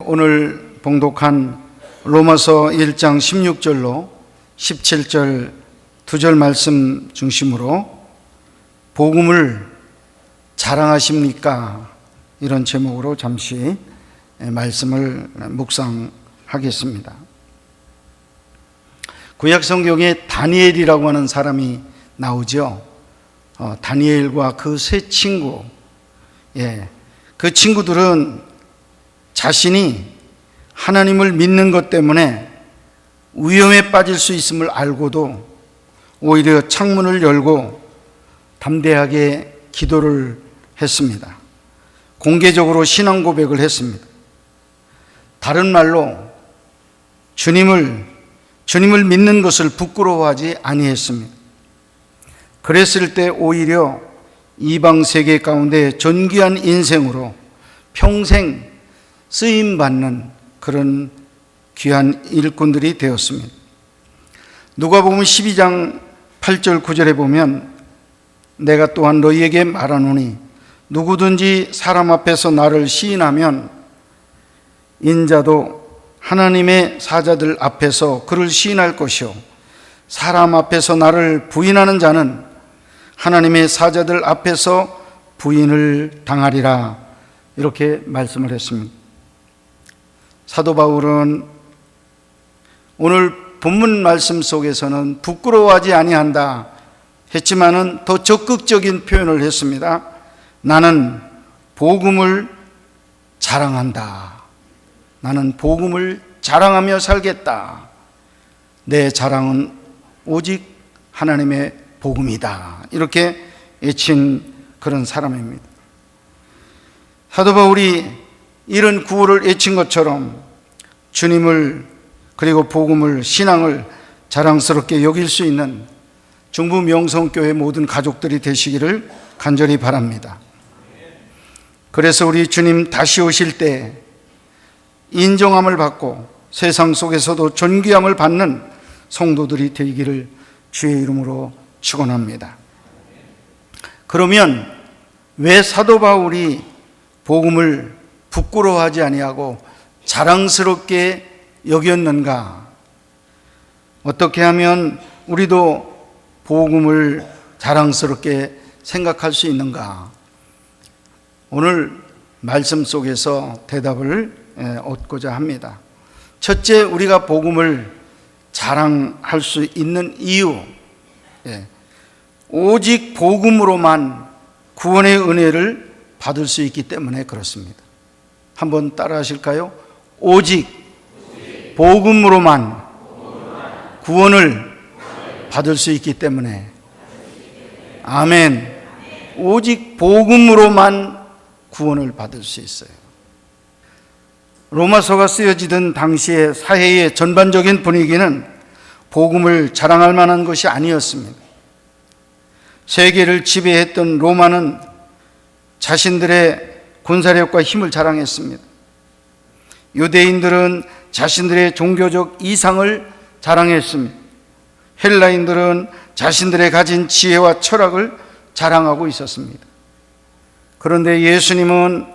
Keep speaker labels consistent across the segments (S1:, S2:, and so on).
S1: 오늘 봉독한 로마서 1장 16절로 17절 2절 말씀 중심으로 복음을 자랑하십니까? 이런 제목으로 잠시 말씀을 묵상하겠습니다. 구약 성경에 다니엘이라고 하는 사람이 나오죠. 다니엘과 그 세 친구, 그 친구들은 자신이 하나님을 믿는 것 때문에 위험에 빠질 수 있음을 알고도 오히려 창문을 열고 담대하게 기도를 했습니다. 공개적으로 신앙 고백을 했습니다. 다른 말로 주님을 믿는 것을 부끄러워하지 아니했습니다. 그랬을 때 오히려 이방 세계 가운데 존귀한 인생으로 평생 쓰임받는 그런 귀한 일꾼들이 되었습니다. 누가복음 12장 8절 9절에 보면 내가 또한 너희에게 말하노니 누구든지 사람 앞에서 나를 시인하면 인자도 하나님의 사자들 앞에서 그를 시인할 것이요 사람 앞에서 나를 부인하는 자는 하나님의 사자들 앞에서 부인을 당하리라, 이렇게 말씀을 했습니다. 사도 바울은 오늘 본문 말씀 속에서는 부끄러워하지 아니한다 했지만은 더 적극적인 표현을 했습니다. 나는 복음을 자랑한다. 나는 복음을 자랑하며 살겠다. 내 자랑은 오직 하나님의 복음이다. 이렇게 외친 그런 사람입니다. 사도 바울이 이런 구호를 외친 것처럼 주님을 그리고 복음을, 신앙을 자랑스럽게 여길 수 있는 중부 명성교회 모든 가족들이 되시기를 간절히 바랍니다. 그래서 우리 주님 다시 오실 때 인정함을 받고 세상 속에서도 존귀함을 받는 성도들이 되기를 주의 이름으로 축원합니다. 그러면 왜 사도 바울이 복음을 부끄러워하지 아니하고 자랑스럽게 여겼는가? 어떻게 하면 우리도 복음을 자랑스럽게 생각할 수 있는가? 오늘 말씀 속에서 대답을 얻고자 합니다. 첫째, 우리가 복음을 자랑할 수 있는 이유, 오직 복음으로만 구원의 은혜를 받을 수 있기 때문에 그렇습니다. 한번 따라 하실까요? 오직 복음으로만 구원을 받을 수 있기 때문에. 아멘. 오직 복음으로만 구원을 받을 수 있어요. 로마서가 쓰여지던 당시의 사회의 전반적인 분위기는 복음을 자랑할 만한 것이 아니었습니다. 세계를 지배했던 로마는 자신들의 군사력과 힘을 자랑했습니다. 유대인들은 자신들의 종교적 이상을 자랑했습니다. 헬라인들은 자신들의 가진 지혜와 철학을 자랑하고 있었습니다. 그런데 예수님은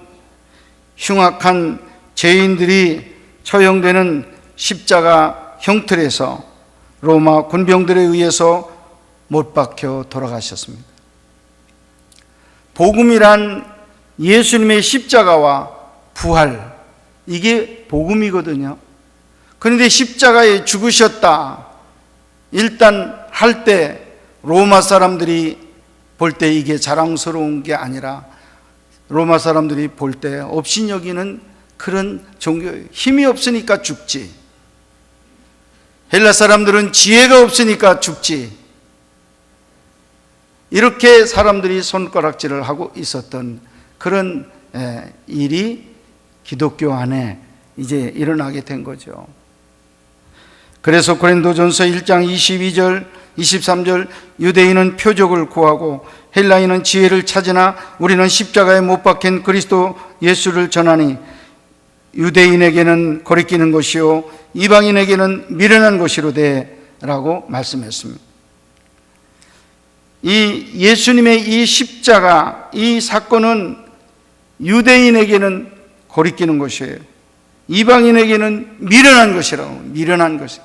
S1: 흉악한 죄인들이 처형되는 십자가 형틀에서 로마 군병들에 의해서 못 박혀 돌아가셨습니다. 복음이란 예수님의 십자가와 부활, 이게 복음이거든요. 그런데 십자가에 죽으셨다 일단 할 때 로마 사람들이 볼 때 이게 자랑스러운 게 아니라 로마 사람들이 볼 때 업신여기는 그런 종교예요. 힘이 없으니까 죽지. 헬라 사람들은 지혜가 없으니까 죽지. 이렇게 사람들이 손가락질을 하고 있었던 그런 일이 기독교 안에 이제 일어나게 된 거죠. 그래서 고린도전서 1장 22절 23절 유대인은 표적을 구하고 헬라인은 지혜를 찾으나 우리는 십자가에 못 박힌 그리스도 예수를 전하니 유대인에게는 거리끼는 것이요 이방인에게는 미련한 것이로되 라고 말씀했습니다. 이 예수님의 이 십자가, 이 사건은 유대인에게는 거리끼는 것이에요. 이방인에게는 미련한 것이라고. 미련한 것이.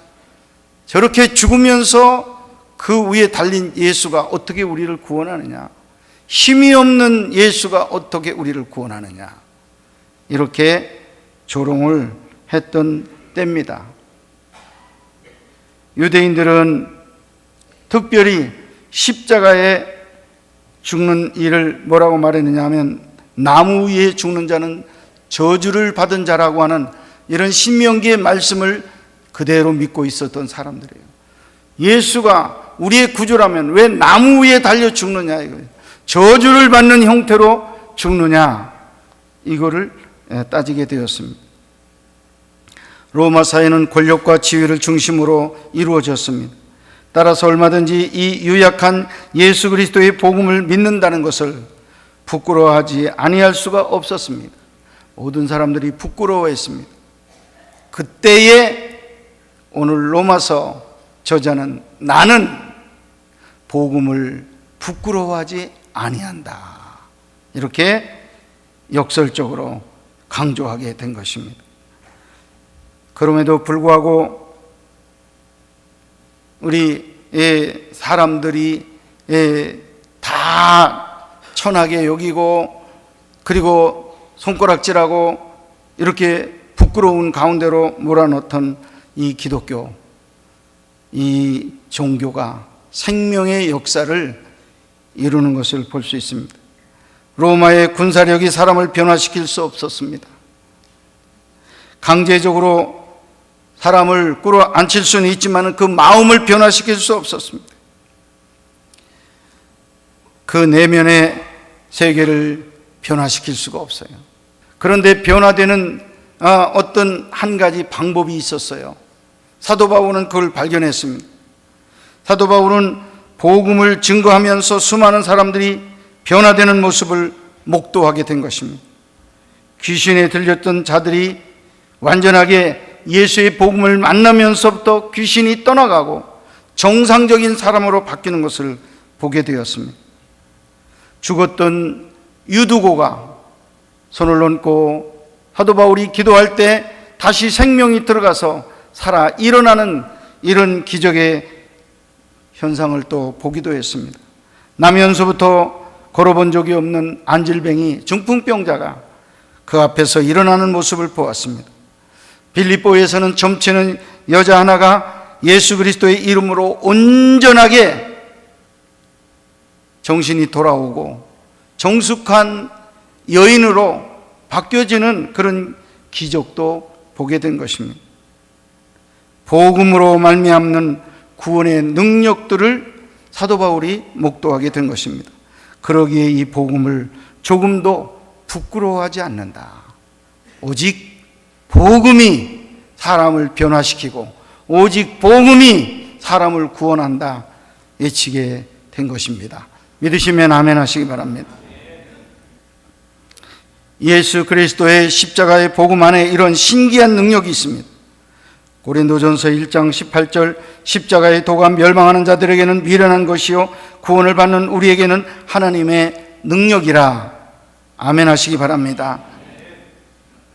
S1: 저렇게 죽으면서 그 위에 달린 예수가 어떻게 우리를 구원하느냐, 힘이 없는 예수가 어떻게 우리를 구원하느냐, 이렇게 조롱을 했던 때입니다. 유대인들은 특별히 십자가에 죽는 일을 뭐라고 말했느냐 하면, 나무 위에 죽는 자는 저주를 받은 자라고 하는 이런 신명기의 말씀을 그대로 믿고 있었던 사람들이에요. 예수가 우리의 구주라면 왜 나무 위에 달려 죽느냐, 이거예요. 저주를 받는 형태로 죽느냐, 이거를 따지게 되었습니다. 로마 사회는 권력과 지위를 중심으로 이루어졌습니다. 따라서 얼마든지 이 유약한 예수 그리스도의 복음을 믿는다는 것을 부끄러워하지 아니할 수가 없었습니다. 모든 사람들이 부끄러워했습니다. 그때에 오늘 로마서 저자는 나는 복음을 부끄러워하지 아니한다, 이렇게 역설적으로 강조하게 된 것입니다. 그럼에도 불구하고 우리 사람들이 다 천하게 여기고 그리고 손가락질하고 이렇게 부끄러운 가운데로 몰아넣던 이 기독교, 이 종교가 생명의 역사를 이루는 것을 볼 수 있습니다. 로마의 군사력이 사람을 변화시킬 수 없었습니다. 강제적으로 사람을 끌어안칠 수는 있지만 그 마음을 변화시킬 수 없었습니다. 그 내면의 세계를 변화시킬 수가 없어요. 그런데 변화되는 어떤 한 가지 방법이 있었어요. 사도 바울은 그걸 발견했습니다. 사도 바울은 복음을 증거하면서 수많은 사람들이 변화되는 모습을 목도하게 된 것입니다. 귀신에 들렸던 자들이 완전하게 예수의 복음을 만나면서부터 귀신이 떠나가고 정상적인 사람으로 바뀌는 것을 보게 되었습니다. 죽었던 유두고가 손을 얹고 사도 바울이 기도할 때 다시 생명이 들어가서 살아 일어나는 이런 기적의 현상을 또 보기도 했습니다. 나면서부터 걸어본 적이 없는 안질뱅이 중풍병자가 그 앞에서 일어나는 모습을 보았습니다. 빌립보에서는 점치는 여자 하나가 예수 그리스도의 이름으로 온전하게 정신이 돌아오고 정숙한 여인으로 바뀌어지는 그런 기적도 보게 된 것입니다. 복음으로 말미암는 구원의 능력들을 사도 바울이 목도하게 된 것입니다. 그러기에 이 복음을 조금도 부끄러워하지 않는다. 오직 복음이 사람을 변화시키고 오직 복음이 사람을 구원한다, 외치게 된 것입니다. 믿으시면 아멘 하시기 바랍니다. 예수 그리스도의 십자가의 복음 안에 이런 신기한 능력이 있습니다. 고린도전서 1장 18절, 십자가의 도가 멸망하는 자들에게는 미련한 것이요 구원을 받는 우리에게는 하나님의 능력이라. 아멘 하시기 바랍니다.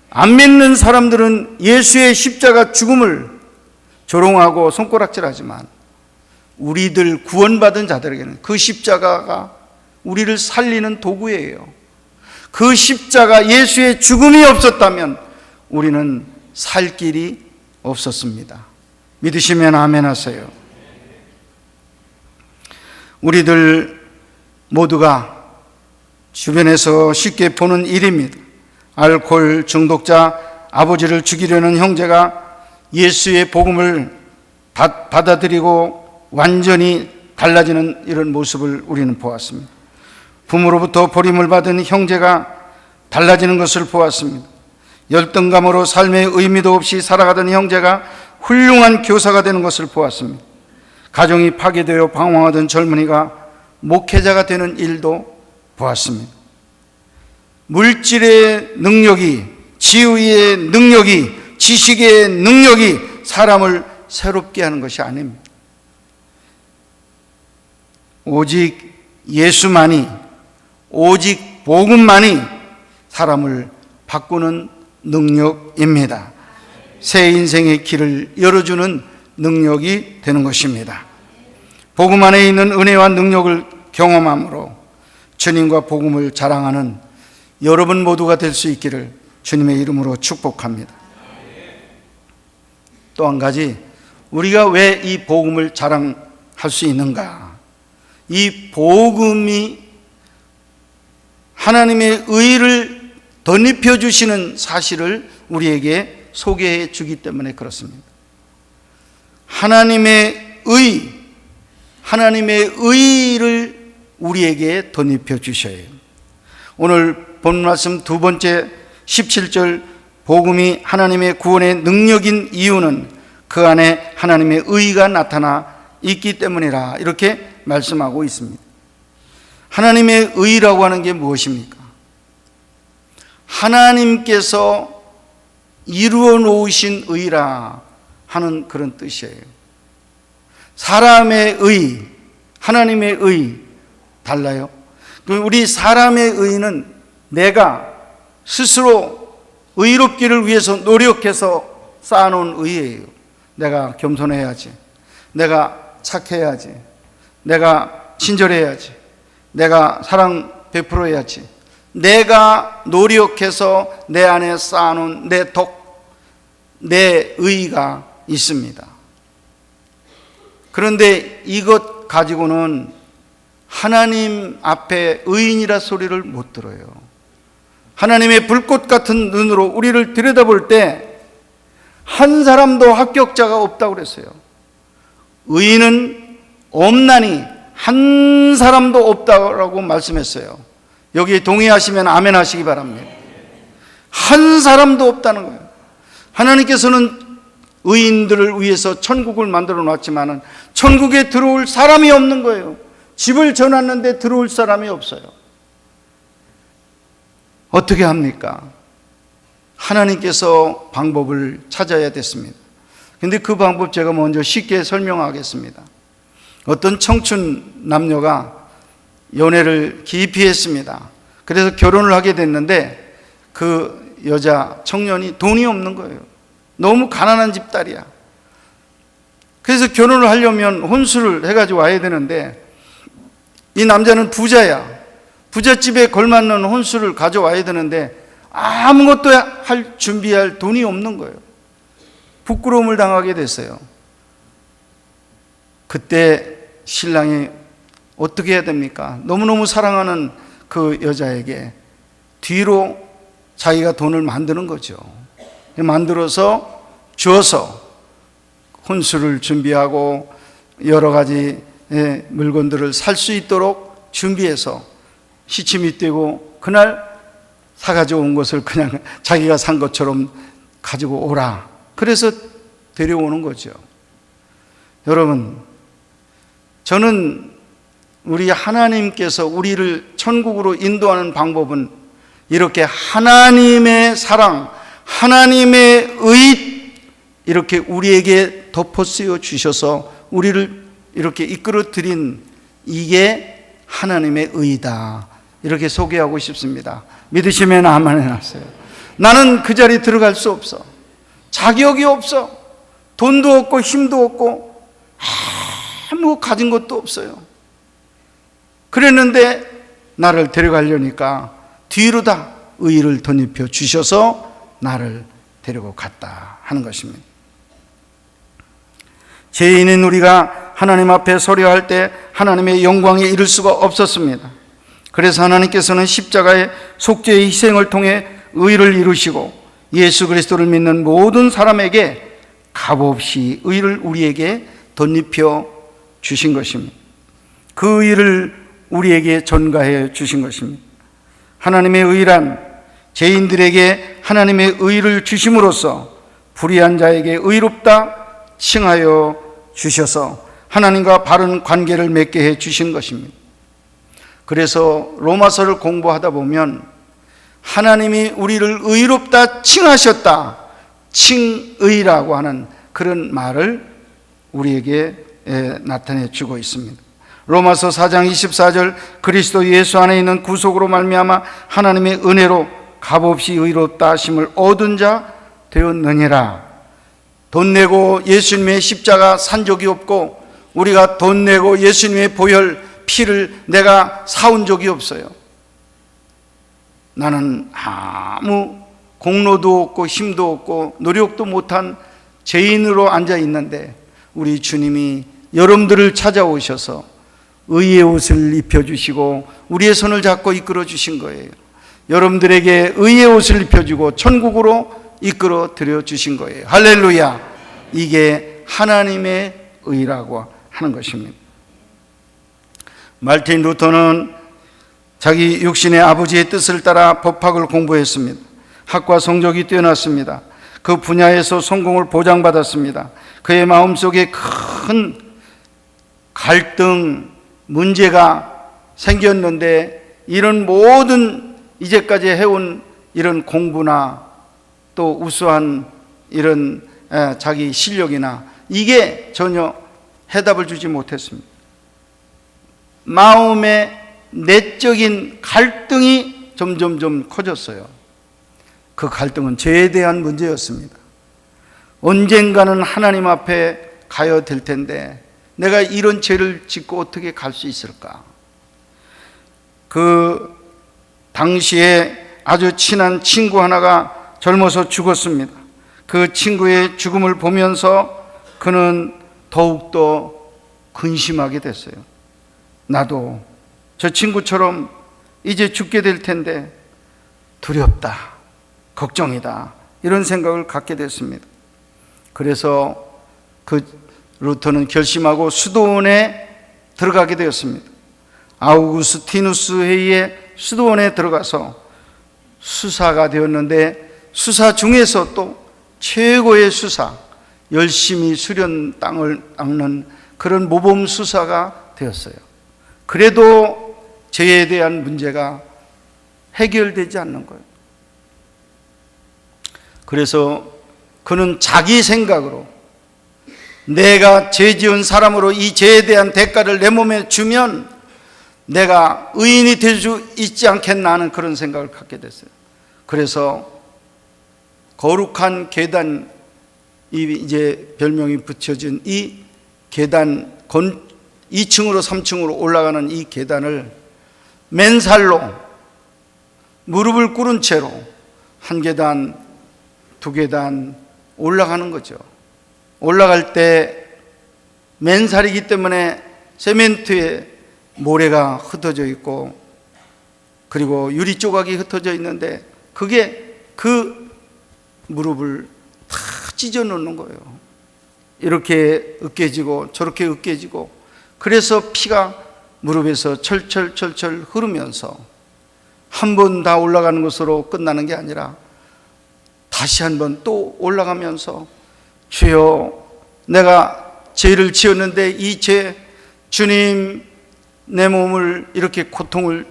S1: 안 믿는 사람들은 예수의 십자가 죽음을 조롱하고 손가락질하지만 우리들 구원받은 자들에게는 그 십자가가 우리를 살리는 도구예요. 그 십자가 예수의 죽음이 없었다면 우리는 살 길이 없었습니다. 믿으시면 아멘 하세요. 우리들 모두가 주변에서 쉽게 보는 일입니다. 알코올 중독자 아버지를 죽이려는 형제가 예수의 복음을 받아들이고 완전히 달라지는 이런 모습을 우리는 보았습니다. 부모로부터 버림을 받은 형제가 달라지는 것을 보았습니다. 열등감으로 삶의 의미도 없이 살아가던 형제가 훌륭한 교사가 되는 것을 보았습니다. 가정이 파괴되어 방황하던 젊은이가 목회자가 되는 일도 보았습니다. 물질의 능력이, 지위의 능력이, 지식의 능력이 사람을 새롭게 하는 것이 아닙니다. 오직 예수만이, 오직 복음만이 사람을 바꾸는 능력입니다. 새 인생의 길을 열어주는 능력이 되는 것입니다. 복음 안에 있는 은혜와 능력을 경험함으로 주님과 복음을 자랑하는 여러분 모두가 될 수 있기를 주님의 이름으로 축복합니다. 또 한 가지, 우리가 왜 이 복음을 자랑할 수 있는가? 이 복음이 하나님의 의를 덧입혀 주시는 사실을 우리에게 소개해 주기 때문에 그렇습니다. 하나님의 의를 우리에게 덧입혀 주셔야 해요. 오늘 본 말씀 두 번째 17절, 복음이 하나님의 구원의 능력인 이유는 그 안에 하나님의 의가 나타나 있기 때문이라, 이렇게 말씀하고 있습니다. 하나님의 의라고 하는 게 무엇입니까? 하나님께서 이루어 놓으신 의라 하는 그런 뜻이에요. 사람의 의, 하나님의 의 달라요. 우리 사람의 의는 내가 스스로 의롭기를 위해서 노력해서 쌓아놓은 의예요. 내가 겸손해야지, 내가 착해야지, 내가 친절해야지, 내가 사랑 베풀어야지, 내가 노력해서 내 안에 쌓아놓은 내 의가 있습니다. 그런데 이것 가지고는 하나님 앞에 의인이라 소리를 못 들어요. 하나님의 불꽃 같은 눈으로 우리를 들여다볼 때 한 사람도 합격자가 없다고 그랬어요. 의인은 없나니 한 사람도 없다고 말씀했어요. 여기에 동의하시면 아멘 하시기 바랍니다. 한 사람도 없다는 거예요. 하나님께서는 의인들을 위해서 천국을 만들어 놨지만 천국에 들어올 사람이 없는 거예요. 집을 져놨는데 들어올 사람이 없어요. 어떻게 합니까? 하나님께서 방법을 찾아야 됐습니다. 근데 그 방법 제가 먼저 쉽게 설명하겠습니다. 어떤 청춘 남녀가 연애를 깊이 했습니다. 그래서 결혼을 하게 됐는데 그 여자 청년이 돈이 없는 거예요. 너무 가난한 집 딸이야. 그래서 결혼을 하려면 혼수를 해가지고 와야 되는데 이 남자는 부자야. 부잣집에 걸맞는 혼수를 가져와야 되는데 아무것도 준비할 돈이 없는 거예요. 부끄러움을 당하게 됐어요. 그때 신랑이 어떻게 해야 됩니까? 너무너무 사랑하는 그 여자에게 뒤로 자기가 돈을 만드는 거죠. 만들어서 줘서 혼수를 준비하고 여러 가지 물건들을 살 수 있도록 준비해서 시침이 떼고 그날 사가지고 온 것을 그냥 자기가 산 것처럼 가지고 오라. 그래서 데려오는 거죠. 여러분, 저는 우리 하나님께서 우리를 천국으로 인도하는 방법은 이렇게 하나님의 사랑, 하나님의 의, 이렇게 우리에게 덮어 씌워 주셔서 우리를 이렇게 이끌어 드린, 이게 하나님의 의다, 이렇게 소개하고 싶습니다. 믿으시면 아멘 하세요. 나는 그 자리에 들어갈 수 없어. 자격이 없어. 돈도 없고 힘도 없고 아무 가진 것도 없어요. 그랬는데 나를 데려가려니까 뒤로 다 의를 덧입혀 주셔서 나를 데리고 갔다 하는 것입니다. 죄인인 우리가 하나님 앞에 서려할 때 하나님의 영광에 이를 수가 없었습니다. 그래서 하나님께서는 십자가의 속죄의 희생을 통해 의를 이루시고 예수 그리스도를 믿는 모든 사람에게 값없이 의를 우리에게 덧입혀 주신 것입니다. 그 의를 우리에게 전가해 주신 것입니다. 하나님의 의란 죄인들에게 하나님의 의를 주심으로써 불의한 자에게 의롭다 칭하여 주셔서 하나님과 바른 관계를 맺게 해 주신 것입니다. 그래서 로마서를 공부하다 보면 하나님이 우리를 의롭다 칭하셨다, 칭의라고 하는 그런 말을 우리에게 나타내 주고 있습니다. 로마서 4장 24절, 그리스도 예수 안에 있는 구속으로 말미암아 하나님의 은혜로 값없이 의롭다 하심을 얻은 자 되었느니라. 돈 내고 예수님의 십자가 산 적이 없고, 우리가 돈 내고 예수님의 보혈 피를 내가 사온 적이 없어요. 나는 아무 공로도 없고 힘도 없고 노력도 못한 죄인으로 앉아 있는데, 우리 주님이 여러분들을 찾아오셔서 의의 옷을 입혀주시고 우리의 손을 잡고 이끌어 주신 거예요. 여러분들에게 의의 옷을 입혀주고 천국으로 이끌어 드려 주신 거예요. 할렐루야. 이게 하나님의 의라고 하는 것입니다. 말틴 루터는 자기 육신의 아버지의 뜻을 따라 법학을 공부했습니다. 학과 성적이 뛰어났습니다. 그 분야에서 성공을 보장받았습니다. 그의 마음속에 큰 갈등, 문제가 생겼는데, 이런 모든 이제까지 해온 이런 공부나 또 우수한 이런 자기 실력이나 이게 전혀 해답을 주지 못했습니다. 마음의 내적인 갈등이 점점점 커졌어요. 그 갈등은 죄에 대한 문제였습니다. 언젠가는 하나님 앞에 가야 될 텐데 내가 이런 죄를 짓고 어떻게 갈 수 있을까? 그 당시에 아주 친한 친구 하나가 젊어서 죽었습니다. 그 친구의 죽음을 보면서 그는 더욱더 근심하게 됐어요. 나도 저 친구처럼 이제 죽게 될 텐데 두렵다, 걱정이다, 이런 생각을 갖게 됐습니다. 그래서 그 루터는 결심하고 수도원에 들어가게 되었습니다. 아우구스티누스 회의에 수도원에 들어가서 수사가 되었는데, 수사 중에서 또 최고의 수사, 열심히 수련 땅을 닦는 그런 모범 수사가 되었어요. 그래도 죄에 대한 문제가 해결되지 않는 거예요. 그래서 그는 자기 생각으로 내가 죄 지은 사람으로 이 죄에 대한 대가를 내 몸에 주면 내가 의인이 될 수 있지 않겠나 하는 그런 생각을 갖게 됐어요. 그래서 거룩한 계단, 이제 별명이 붙여진 이 계단, 2층으로 3층으로 올라가는 이 계단을 맨살로 무릎을 꿇은 채로 한 계단, 두 계단 올라가는 거죠. 올라갈 때 맨살이기 때문에 세멘트에 모래가 흩어져 있고, 그리고 유리 조각이 흩어져 있는데, 그게 그 무릎을 다 찢어 놓는 거예요. 이렇게 으깨지고 저렇게 으깨지고, 그래서 피가 무릎에서 철철철철 흐르면서 한 번 다 올라가는 것으로 끝나는 게 아니라 다시 한 번 또 올라가면서, 주여, 내가 죄를 지었는데 이 죄, 주님 내 몸을 이렇게 고통을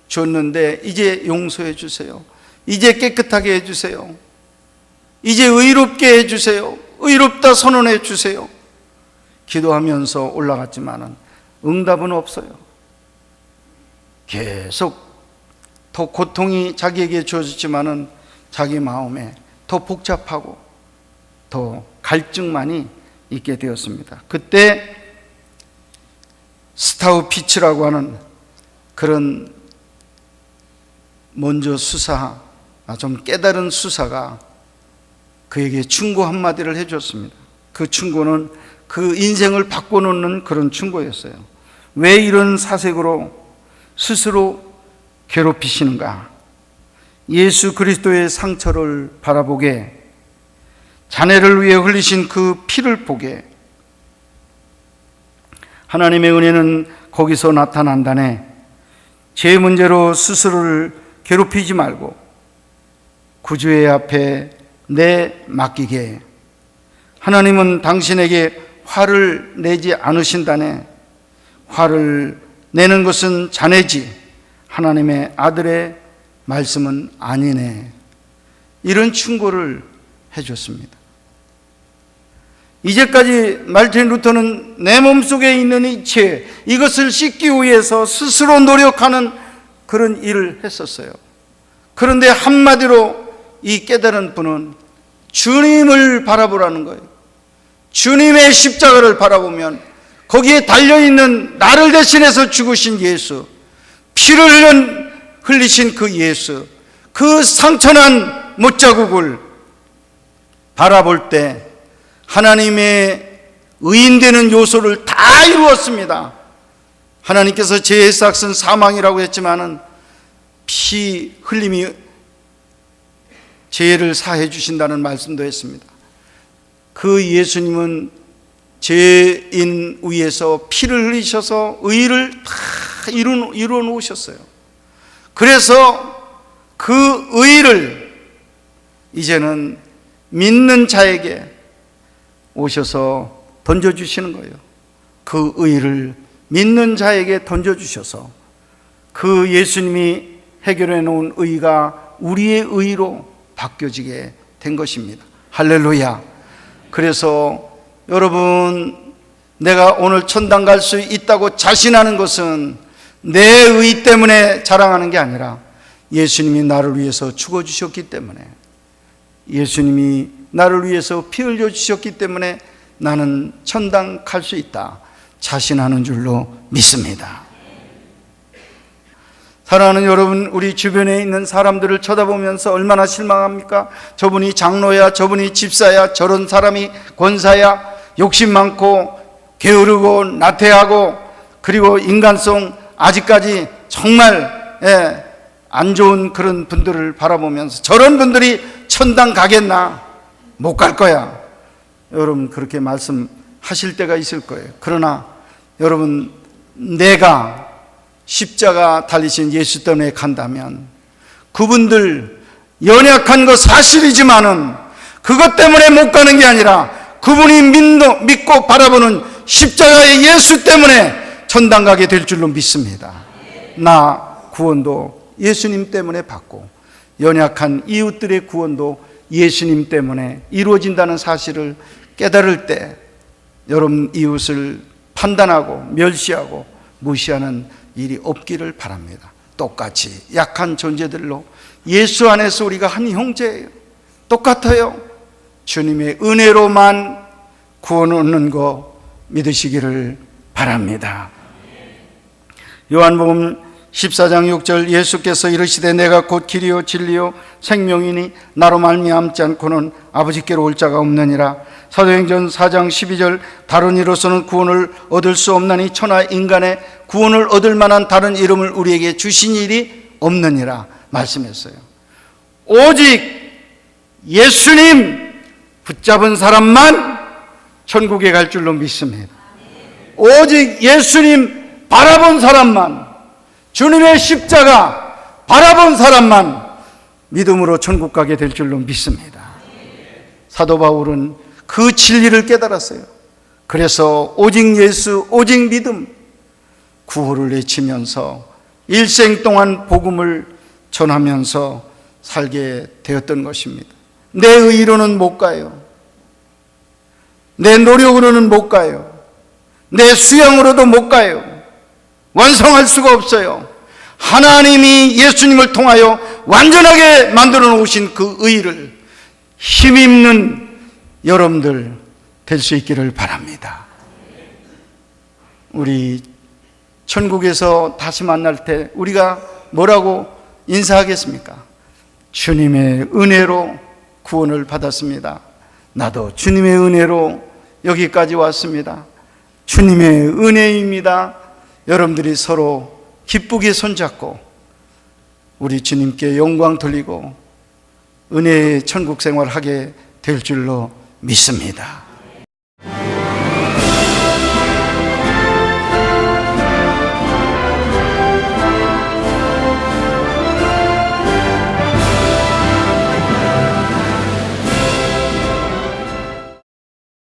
S1: 줬는데 이제 용서해 주세요. 이제 깨끗하게 해주세요. 이제 의롭게 해주세요. 의롭다 선언해 주세요. 기도하면서 올라갔지만은 응답은 없어요. 계속 더 고통이 자기에게 주어졌지만은 자기 마음에 더 복잡하고 더 갈증만이 있게 되었습니다. 그때 스타우피츠라고 하는 그런 먼저 수사, 좀 깨달은 수사가 그에게 충고 한마디를 해줬습니다. 그 충고는 그 인생을 바꿔놓는 그런 충고였어요. 왜 이런 사색으로 스스로 괴롭히시는가? 예수 그리스도의 상처를 바라보게, 자네를 위해 흘리신 그 피를 보게, 하나님의 은혜는 거기서 나타난다네. 죄 문제로 스스로를 괴롭히지 말고 구주의 앞에 내 맡기게. 하나님은 당신에게 화를 내지 않으신다네. 화를 내는 것은 자네지 하나님의 아들의 말씀은 아니네. 이런 충고를 해줬습니다. 이제까지 말틴 루터는 내 몸속에 있는 이 죄, 이것을 씻기 위해서 스스로 노력하는 그런 일을 했었어요. 그런데 한마디로 이 깨달은 분은 주님을 바라보라는 거예요. 주님의 십자가를 바라보면 거기에 달려있는 나를 대신해서 죽으신 예수, 피를 흘리신 그 예수, 그 상처난 못자국을 바라볼 때 하나님의 의인되는 요소를 다 이루었습니다. 하나님께서 죄의 삭은 사망이라고 했지만은 피 흘림이 죄를 사해 주신다는 말씀도 했습니다. 그 예수님은 죄인 위에서 피를 흘리셔서 의를 다 이루어 놓으셨어요. 그래서 그 의를 이제는 믿는 자에게 오셔서 던져주시는 거예요. 그 의를 믿는 자에게 던져주셔서 그 예수님이 해결해 놓은 의가 우리의 의로 바뀌어지게 된 것입니다. 할렐루야. 그래서 여러분, 내가 오늘 천당 갈 수 있다고 자신하는 것은 내 의 때문에 자랑하는 게 아니라 예수님이 나를 위해서 죽어주셨기 때문에, 예수님이 나를 위해서 피 흘려주셨기 때문에 나는 천당 갈 수 있다 자신하는 줄로 믿습니다. 사랑하는 여러분, 우리 주변에 있는 사람들을 쳐다보면서 얼마나 실망합니까? 저분이 장로야, 저분이 집사야, 저런 사람이 권사야, 욕심 많고 게으르고 나태하고 그리고 인간성 아직까지 정말 안 좋은 그런 분들을 바라보면서 저런 분들이 천당 가겠나? 못 갈 거야. 여러분, 그렇게 말씀하실 때가 있을 거예요. 그러나 여러분, 내가 십자가 달리신 예수 때문에 간다면 그분들 연약한 거 사실이지만은 그것 때문에 못 가는 게 아니라 그분이 믿고 바라보는 십자가의 예수 때문에 천당 가게 될 줄로 믿습니다. 나 구원도 예수님 때문에 받고 연약한 이웃들의 구원도 예수님 때문에 이루어진다는 사실을 깨달을 때 여러분, 이웃을 판단하고 멸시하고 무시하는 일이 없기를 바랍니다. 똑같이 약한 존재들로 예수 안에서 우리가 한 형제예요. 똑같아요. 주님의 은혜로만 구원 얻는 거 믿으시기를 바랍니다. 요한복음 14장 6절, 예수께서 이르시되 내가 곧 길이요 진리요 생명이니 나로 말미암지 않고는 아버지께로 올 자가 없느니라. 사도행전 4장 12절, 다른 이로서는 구원을 얻을 수 없나니 천하 인간의 구원을 얻을 만한 다른 이름을 우리에게 주신 일이 없느니라 말씀했어요. 오직 예수님 붙잡은 사람만 천국에 갈 줄로 믿습니다. 오직 예수님 바라본 사람만, 주님의 십자가 바라본 사람만 믿음으로 천국 가게 될 줄로 믿습니다. 사도 바울은 그 진리를 깨달았어요. 그래서 오직 예수, 오직 믿음, 구호를 외치면서 일생 동안 복음을 전하면서 살게 되었던 것입니다. 내 의로는 못 가요. 내 노력으로는 못 가요. 내 수양으로도 못 가요. 완성할 수가 없어요. 하나님이 예수님을 통하여 완전하게 만들어 놓으신 그 의를 힘입는 여러분들 될 수 있기를 바랍니다. 우리 천국에서 다시 만날 때 우리가 뭐라고 인사하겠습니까? 주님의 은혜로 구원을 받았습니다. 나도 주님의 은혜로 여기까지 왔습니다. 주님의 은혜입니다. 여러분들이 서로 기쁘게 손잡고 우리 주님께 영광 돌리고 은혜의 천국 생활하게 될 줄로 믿습니다.